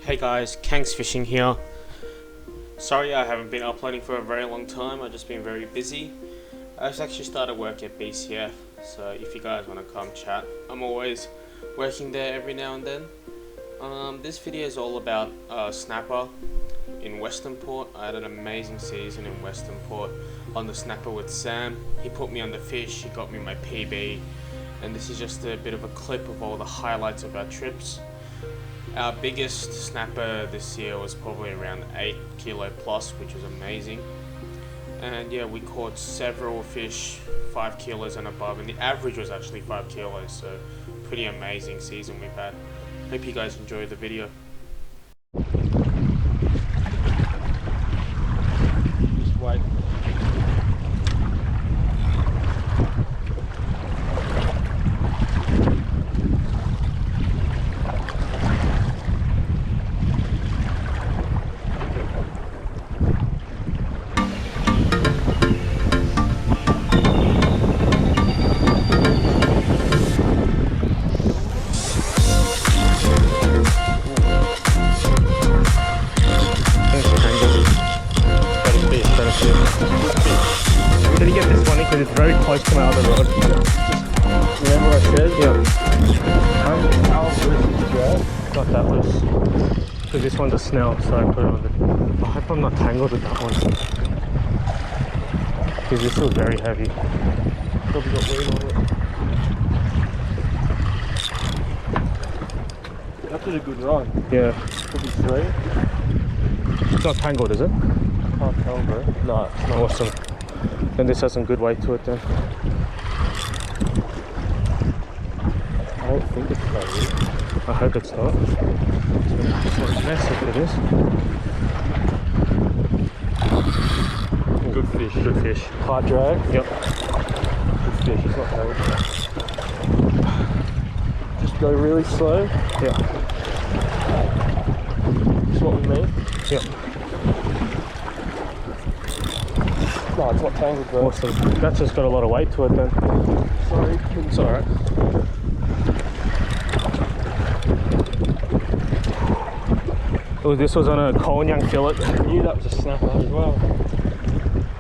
Hey guys, Kang'sFishing here. Sorry I haven't been uploading for a very long time, I've just been very busy. I've actually started work at BCF, so if you guys want to come chat, I'm always working there every now and then. This video is all about snapper in Westernport. I had an amazing season in Westernport on the snapper with Sam. He put me on the fish, he got me my PB, and this is just a bit of a clip of all the highlights of our trips. Our biggest snapper this year was probably around 8 kilo plus, which was amazing. And yeah, we caught several fish 5 kilos and above, and the average was actually 5 kilos, so pretty amazing season we've had. Hope you guys enjoy the video. Just wait. Did you get this one because it's very close to my other rod? Remember what I said? Yeah. How loose is the drag? Not that loose. So this one's a snell, so I put it on the... I hope I'm not tangled with that one. Because this was very heavy. Probably got weight on it. That did a good run. Yeah. Probably 3. It's not tangled, is it? Can't tell, bro. No, it's not. Awesome. Then this has some good weight to it then. I don't think it's heavy. I hope it's not. It's a mess if it is. Good fish. Good fish. Hard drag. Yep. Good fish. It's not heavy. Just go really slow. Yeah. That's what we mean. Yep. No, it's not tangled, bro. Awesome. That's just got a lot of weight to it then. Sorry. It's alright. This was on a Konyang fillet. I knew that was a snapper as well.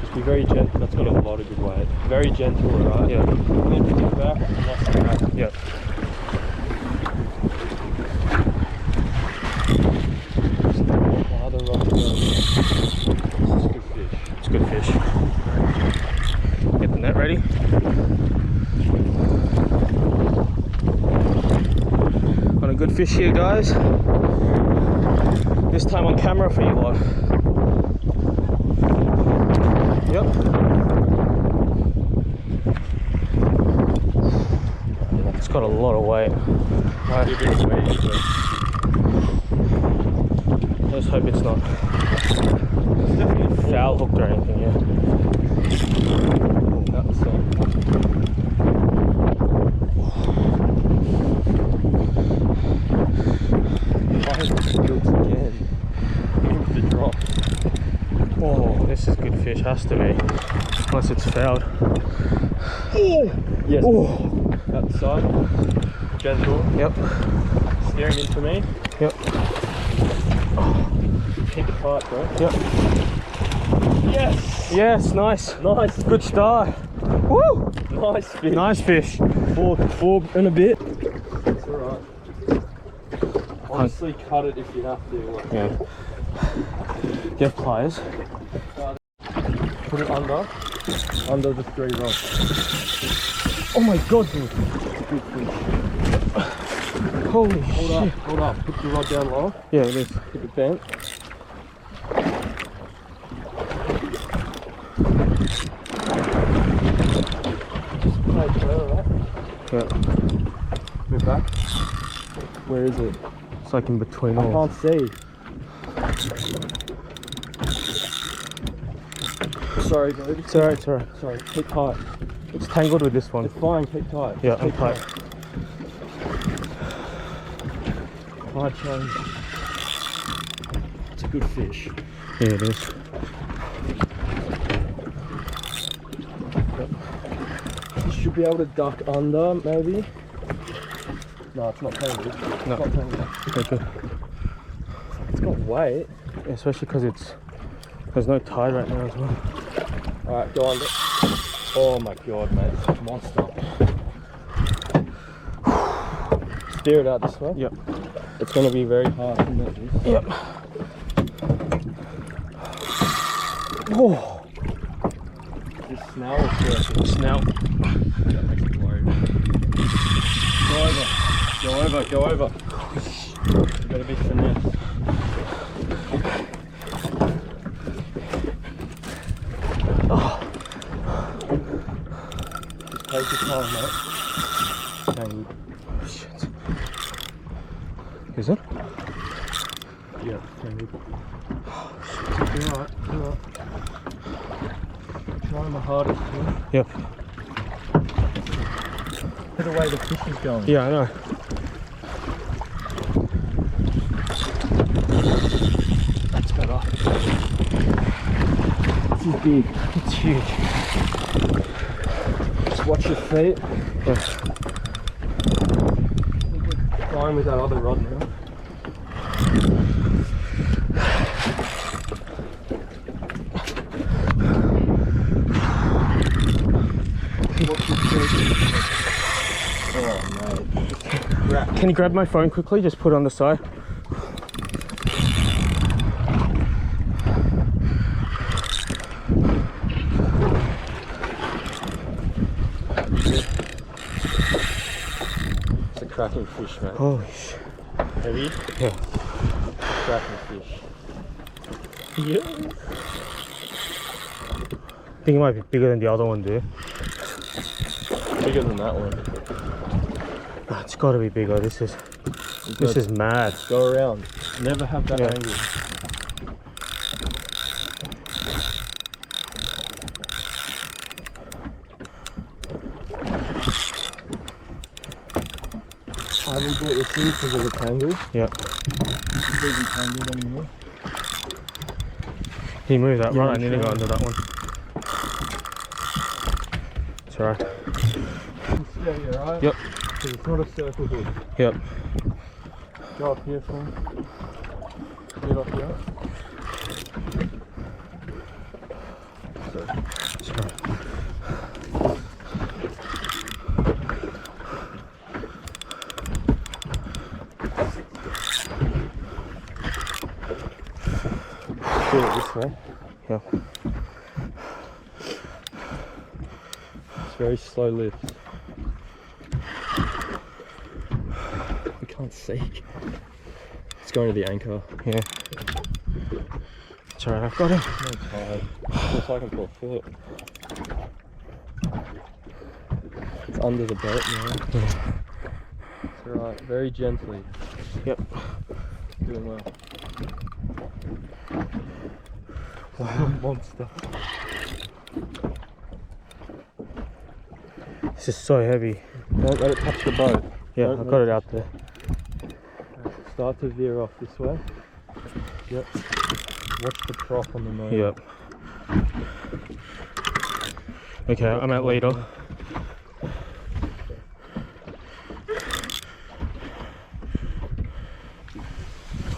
Just be very gentle. That's got a lot of good weight. Very gentle, right? Yeah. Lift it back and that's snap. Yeah. My other rod goes. This is good fish. It's good fish. Get the net ready. On a good fish here, guys. This time on camera for you lot. Yep. It's got a lot of weight. Might be a bit weighty, but Let's hope it's not it's definitely foul hooked or anything, yeah. That's Why is it spilled again? Even with the drop. Oh, this is good fish, has to be. Unless it's fouled. Oh! Yes. Oh! Outside. Gentle. Yep. Steering into me. Yep. Keep it tight, bro. Yep. Yes! Yes, nice. Nice. Good start. Woo! Nice fish. Nice fish. Four and a bit. It's alright. Honestly, cut it if you have to. Like, Yeah. Do you have pliers? put it under the 3 rods. Oh my god, dude. Good fish. Holy Hold shit. up. Put the rod down low. Yeah, it is. Keep it bent. Alright. Yeah. Move back. Where is it? It's like in between I all. can't see. Sorry, baby. It's alright, it's alright. Sorry, keep tight. It's tangled with this one. It's fine, keep tight. Yeah, I'm Keep tight. Hard change. It's a good fish. Yeah, it is. You should be able to duck under, maybe. No, it's not tangled. No. It's not tangled. Okay. It's got weight. Especially because there's no tide right now as well. Alright, go under. Oh my god, mate. It's a monster. Steer it out this way. Yep. It's going to be very hard to net this. Yep. Oh. This snell is circle. Snell. That makes me worried. Go over. Go over. You better be finesse. Oh. Just take your time, mate. Tangled. Shit. Is it? Yeah, tangled. Alright, alright. Trying my hardest here. Yep. Look at the way the fish is going. Yeah, I know. That's better. This is big. It's huge. Just watch your feet. Yeah. Fine with that other rod now. Watch your feet. Oh, mate. Can you grab my phone quickly? Just put it on the side. It's a cracking fish, mate. Holy shit. Heavy? Yeah. Cracking fish. Yeah. I think it might be bigger than the other one, dude. Bigger than that one. Ah, it's got to be bigger. This is mad. Go around. Never have that Yeah. angle. I haven't brought this in because of the tangle. Yeah. It's even tangled anymore. Can you move that? Yeah, Right, I need to sure. go under that one. It's alright. Steady, alright? Yep. Because it's not a circle hook. Yep. Go up here for me. Get up here. So, It's alright. do it this way. Yep. It's very slow lift. We can't see. It's going to the anchor. Yeah. It's alright, I've got him. No tide. Looks like I can pull a foot. It's under the boat now. Yeah. It's alright, very gently. Yep. Doing well. Wow. Monster. This is so heavy. Don't let it touch the boat. Yeah, Don't I've let got it out there. Start to veer off this way. Yep. Watch the trough on the motor. Yep. Okay, I'm at leader.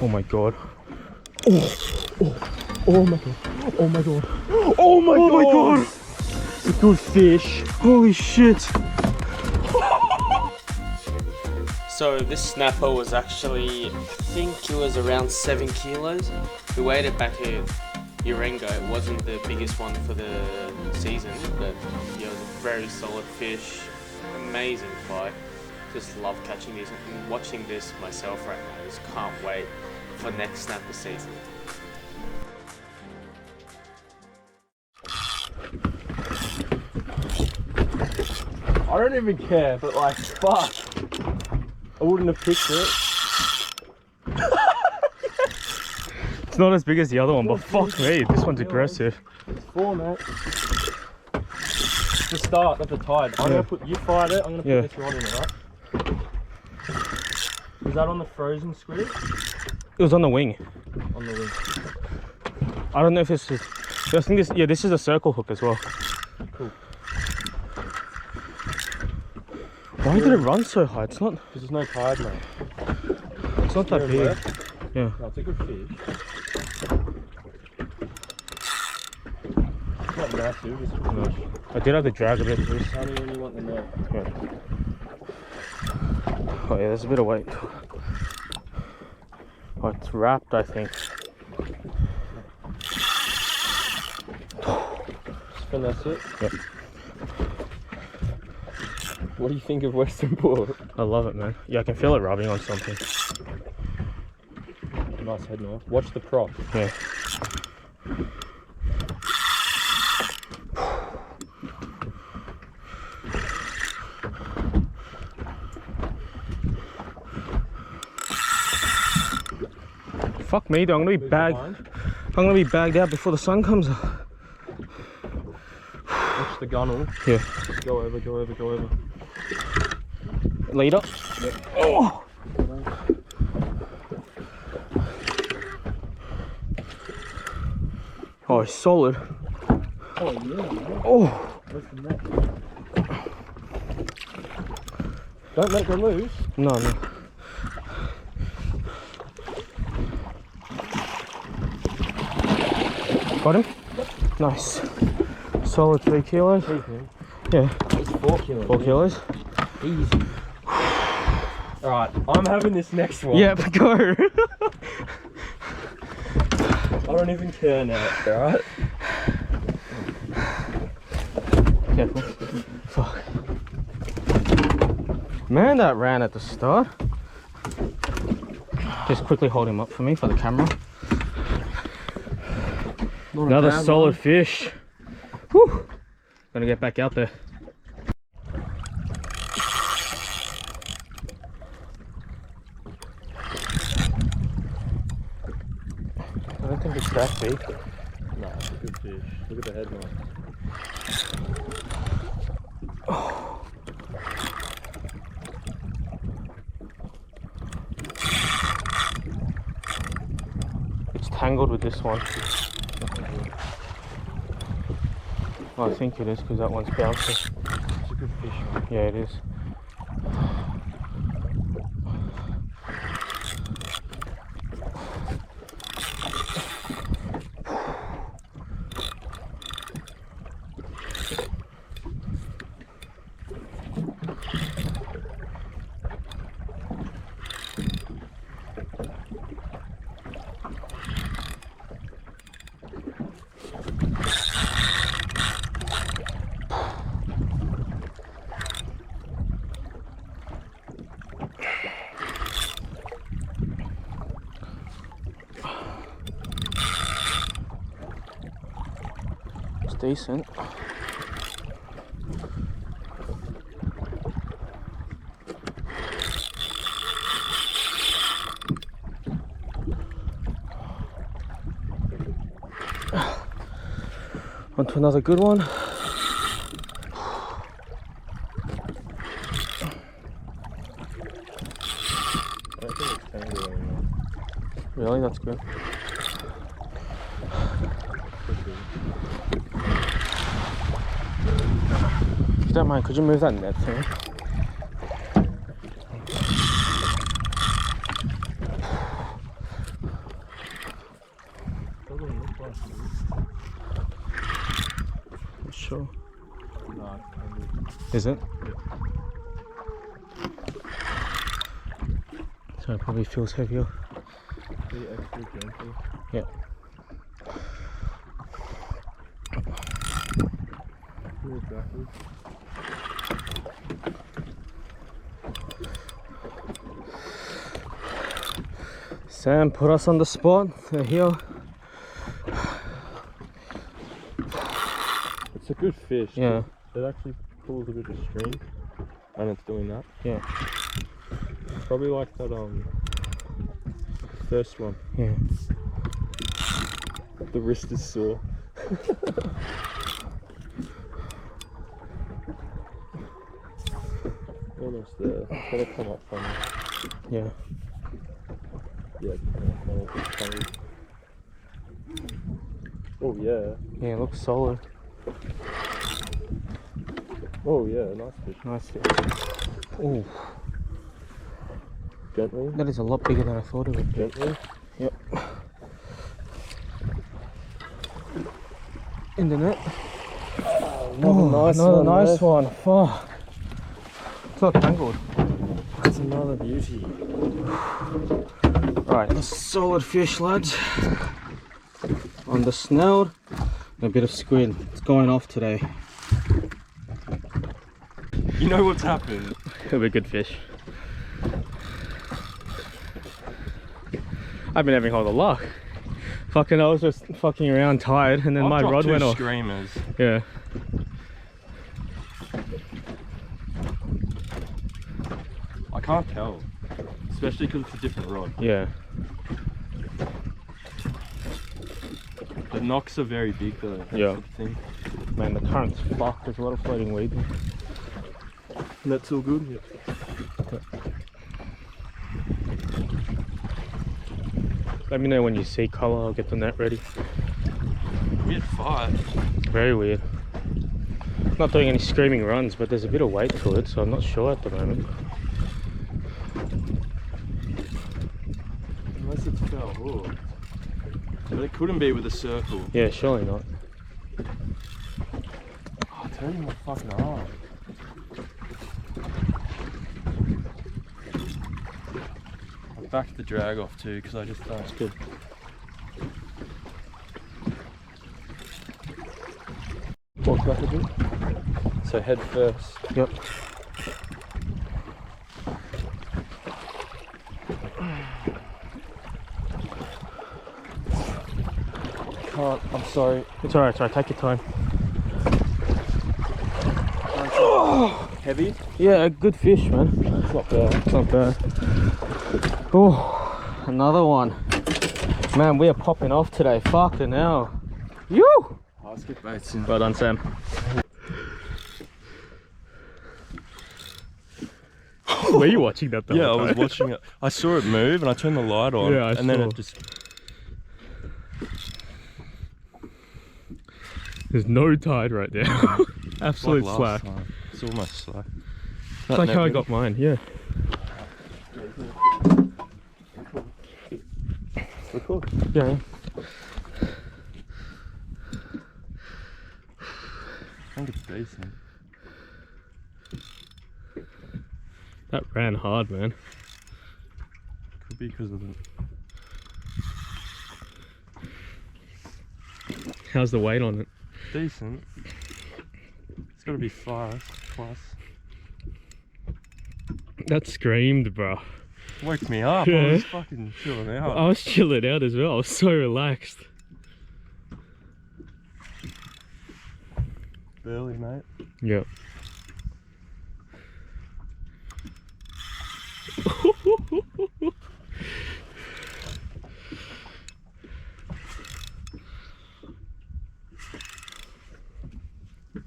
Oh my god. Oh my god. Oh my god. Oh my god. It's a good fish. Holy shit. So this snapper was actually, I think it was around 7 kilos. We weighed it back at Urengo. It wasn't the biggest one for the season, but yeah, it was a very solid fish. Amazing fight. Just love catching these and watching this myself right now. I just can't wait for next snapper season. I don't even care, but like, fuck. I wouldn't have picked it. It's not as big as the other one, but fuck me, this one's aggressive. It's 4, mate. It's the start of the tide. I'm gonna put, you fired it, I'm gonna put this rod in it, right? Was that on the frozen squid? It was on the wing. On the wing. I don't know if this is, I think this, yeah, this is a circle hook as well. Cool. Why did it run so high? It's not. Because there's no tide, mate. It's not that big. Yeah. No, it's a good fish. It's not massive, it's a good fish. I did have to drag a bit for this. Only when you want the net. Yeah. Oh yeah, there's a bit of weight. Oh, it's wrapped, I think. And that's it? Yep. What do you think of Westernport? I love it, man. Yeah, I can feel it rubbing on something. Nice head knife. Watch the prop. Yeah. Fuck me, though. I'm gonna be bagged out before the sun comes up. Watch the gunnel. Yeah. Go over. Lead up. Yep. Oh! Oh, it's solid. Oh yeah. Oh! Where's the net? Don't let it go loose. No. Got him? Yep. Nice. Solid 3 kilos. Yeah. It's 4 kilos. 4 kilos. Easy. Alright, I'm having this next one. Yep, go. I don't even care now, alright? Careful. Fuck. Man, that ran at the start. Just quickly hold him up for me for the camera. Another solid fish. Whew. Gonna get back out there. I don't think it's that big. No, it's a good fish. Look at the head knife. Oh. It's tangled with this one. Well, I think it is because that one's bouncing. It's a good fish, man. Yeah, it is. Decent. On to another good one. I don't think it's tangled anymore. Really? That's good. If you don't mind, could you move that net to me? Doesn't look like it. Not sure. No, it's tangled. Is it? So it probably feels heavier. Be extra gentle. Yeah. Move backwards. Sam put us on the spot. They're here. It's a good fish. Yeah. It actually pulls a bit of string, and it's doing that. Yeah. It's probably like that first one. Yeah. The wrist is sore. Almost there. It's gonna come up from me. Yeah. Yeah, it's coming up from me. Oh yeah. Yeah, it looks solid. Oh yeah, nice fish. Nice fish. Oh, Gently. that is a lot bigger than I thought it would be. Gently. Yep. In the net. Another nice one. Fuck. It's not tangled. That's another beauty. Right, a solid fish, lads. On the snelled, a bit of squid. It's going off today. You know what's happened? It'll be a good fish. I've been having all the luck. Fucking, I was just fucking around tired, and then my rod went off. Screamers. Yeah. I can't tell, especially because it's a different rod. Yeah. The knocks are very big though. Yeah. That's the thing. Man, the current's fucked. There's a lot of floating weeds. And that's all good. Yeah. Let me know when you see colour. I'll get the net ready. We had 5. Very weird. Not doing any screaming runs, but there's a bit of weight to it, so I'm not sure at the moment. Unless it's fell hooked. But it couldn't be with a circle. Yeah, surely not. Oh, tell you my fucking arm. I backed the drag off too because I just thought it's good. Walk back a bit. So head first. Yep. Oh, I'm sorry. It's alright, take your time. Heavy? Yeah, a good fish, man. It's not bad. It's not bad. Oh, another one. Man, we are popping off today. Fucking hell. You! Oh, let's get baits in. Well done, Sam. Were you watching that though? Yeah, I was watching it. I saw it move and I turned the light on. Yeah, and then it just... There's no tide right now. Absolute like slack. time. It's almost slack. It's like how I got mine, yeah. We're cool. Yeah. I think it's decent. That ran hard, man. Could be because of the... How's the weight on it? Decent. It's got to be 5 plus. That screamed, bro. Woke me up. Yeah. I was fucking chilling out. I was chilling out as well. I was so relaxed. Burley, mate. Yep.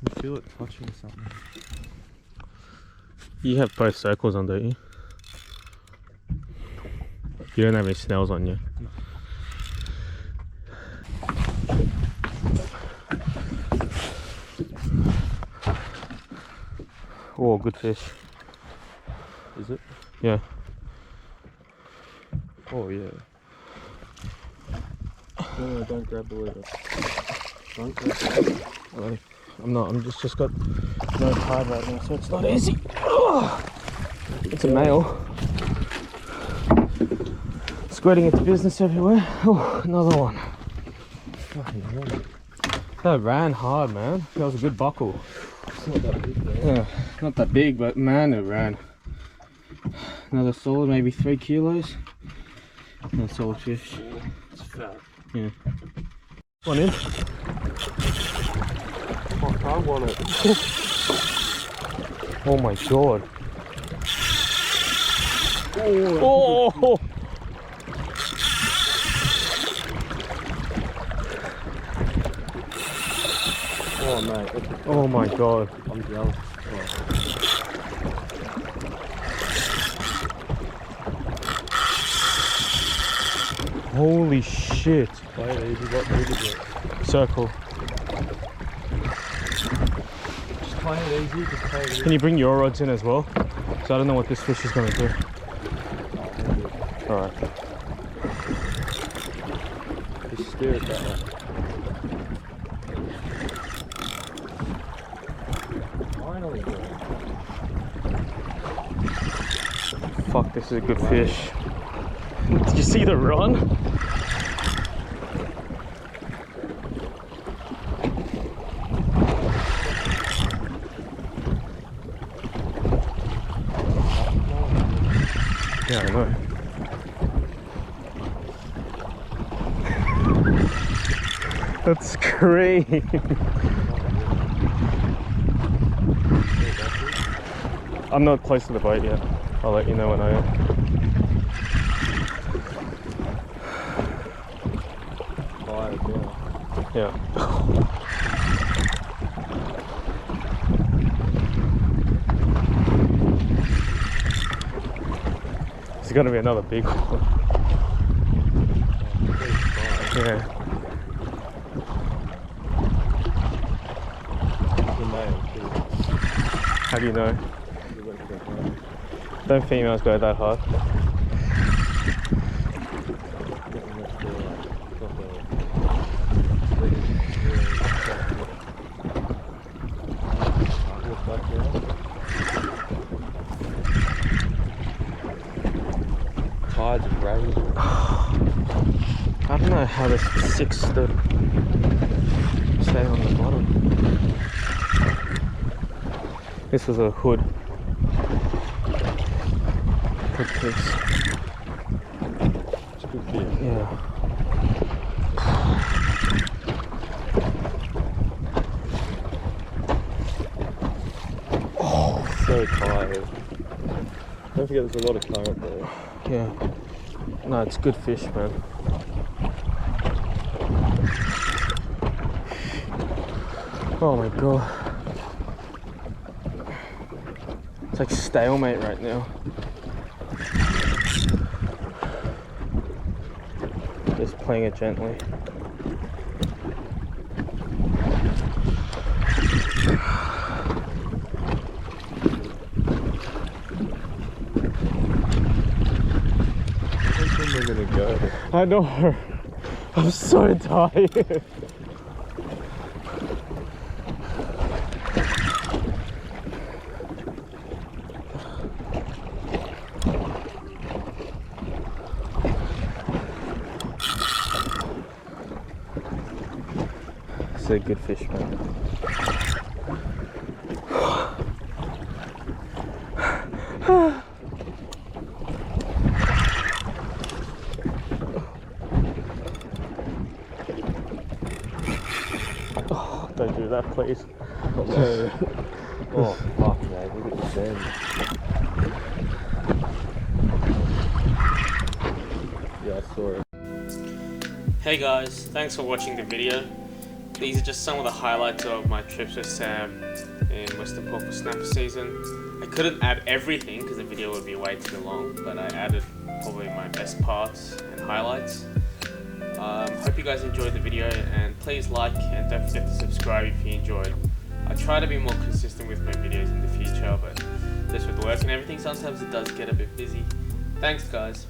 I feel it touching something. You have both circles on, don't you? You don't have any snells on you. No. Oh, good fish. Is it? Yeah. Oh yeah. No, don't grab the leader. Don't grab the leader. I'm just got no tide right now, so it's not easy. Oh, it's a male. Squirting its business everywhere. Oh, another one. Fucking hell. That ran hard, man. That was a good buckle. It's not that big though. Yeah, not that big, but man, it ran. Another solid, maybe 3 kilos. Another solid fish. It's fat. Yeah. One in. Fuck, I want it. Oh my god. Oh! Oh mate. Oh my god. I'm jealous. Holy shit. Play it easy. What move is it? Circle. Just play it easy. Just play it easy. Can you bring your rods in as well? So I don't know what this fish is going to do. Alright. Just steer it that way. Finally. Fuck, this is a good fish. Did you see the run? Yeah, I know. That's great. I'm not close to the boat yet. I'll let you know when I am. Yeah. It's gonna be another big one. Yeah. How do you know? Don't females go that hard? Tides are raging. I don't know how this 6 stood stay on the bottom. This was a hood. Hood piece. It's a good fish. Yeah. Oh, so tired. Don't forget there's a lot of current there. Yeah. No, it's good fish, man. Oh my god. It's like stalemate right now. Just playing it gently. We're gonna go. I know. I'm so tired. It's a good fish, man. Oh, don't do that, please. Oh, fuck, man. Look at the sand. Yeah, I saw it. Hey guys, thanks for watching the video. These are just some of the highlights of my trips with Sam in Westernport for snapper season. I couldn't add everything because the video would be way too long, but I added probably my best parts and highlights. Hope you guys enjoyed the video, and please like and don't forget to subscribe if you enjoyed. I try to be more consistent with my videos in the future, but just with work and everything, sometimes it does get a bit busy. Thanks guys.